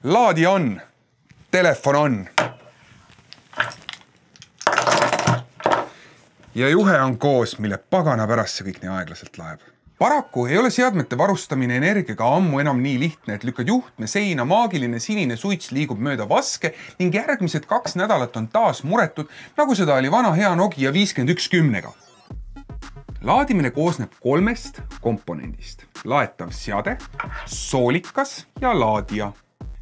Laadija on, telefon on. Ja juhe on koos, mille pagana pärast see kõik nii aeglaselt läheb. Paraku ei ole seadmete varustamine energiaga ammu enam nii lihtne, et lükkad juhtme seina, maagiline sinine suits liigub mööda vaske ning järgmised 2 nädalat on taas muretud, nagu seda oli vana hea Nokia 5110-ga. Laadimine koosneb 3 komponendist. Laetav seade, soolikas ja laadija.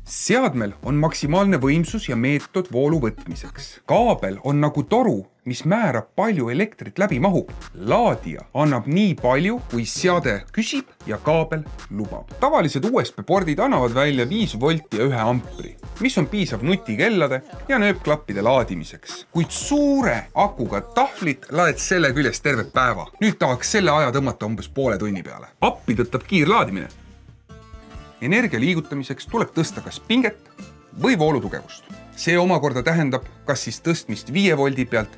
Seadmel on maksimaalne võimsus ja meetod voolu võtmiseks. Kaabel on nagu toru, mis määrab palju elektrit läbi mahub. Laadija annab nii palju, kui seade küsib ja kaabel lubab. Tavalised USB-pordid annavad välja 5 volti ja 1 ampri, mis on piisav nutikellade ja nööpklappide laadimiseks. Kuid suure akuga tahvlit laed selle küljest terve päeva. Nüüd tahaks selle aja tõmmata umbes poole tunni peale. Appi tõttab kiirlaadimine. Energia liigutamiseks tuleb tõsta kas pinget või voolutugevust. See omakorda tähendab kas siis tõstmist 5 voldi pealt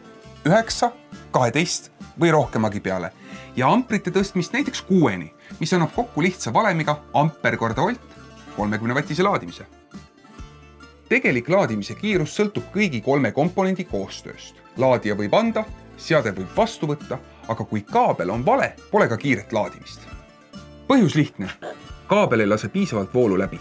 9, 12 või rohkemagi peale ja amprite tõstmist näiteks 6-ni, mis annab kokku lihtsa valemiga amper korda volt 30-vattise laadimise. Tegelik laadimise kiirus sõltub kõigi 3 komponendi koostööst. Laadija võib anda, seade võib vastu võtta, aga kui kaabel on vale, pole ka kiiret laadimist. Põhjus lihtne. Kaabel ei lase piisavalt voolu läbi.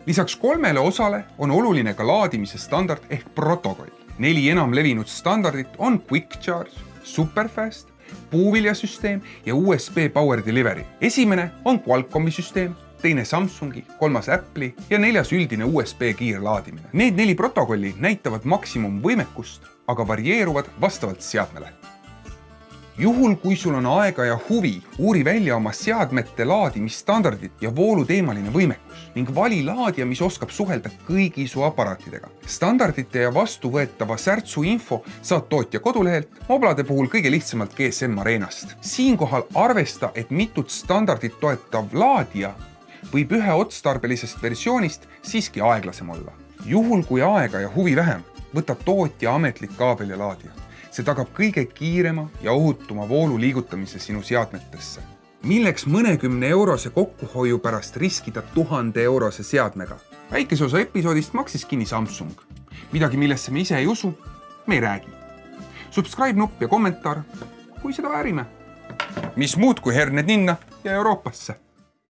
Lisaks 3 osale on oluline ka laadimise standard ehk protokoll. 4 enam levinud standardit on Quick Charge, Superfast, puuviljasüsteem ja USB Power Delivery. Esimene on Qualcommi süsteem, teine Samsungi, 3 Apple'i ja 4 üldine USB kiirlaadimine. Need 4 protokolli näitavad maksimumvõimekust, aga varieeruvad vastavalt seadmele. Juhul, kui sul on aega ja huvi, uuri välja oma seadmete laadimisstandardid ja vooluteemaline võimekus ning vali laadija, mis oskab suhelda kõigi su aparaatidega. Standardite ja vastuvõetava särtsu info saad tootja kodulehelt, moblade puhul kõige lihtsamalt GSM Arenast. Siinkohal arvesta, et mitut standardit toetav laadija võib üheotstarbelisest versioonist siiski aeglasem olla. Juhul, kui aega ja huvi vähem, võtab tootja ametlik kaabel ja laadija. See tagab kõige kiirema ja ohutuma voolu liigutamise sinu seadmetesse. Milleks mõnekümne eurose kokkuhoiu pärast riskida 1000 eurose seadmega? Väikese osa episoodist maksis kinni Samsung. Midagi, millesse me ise ei usu, me ei räägi. Subscribe nupp ja kommentaar, kui seda väärime. Mis muud kui herned ninna ja Euroopasse.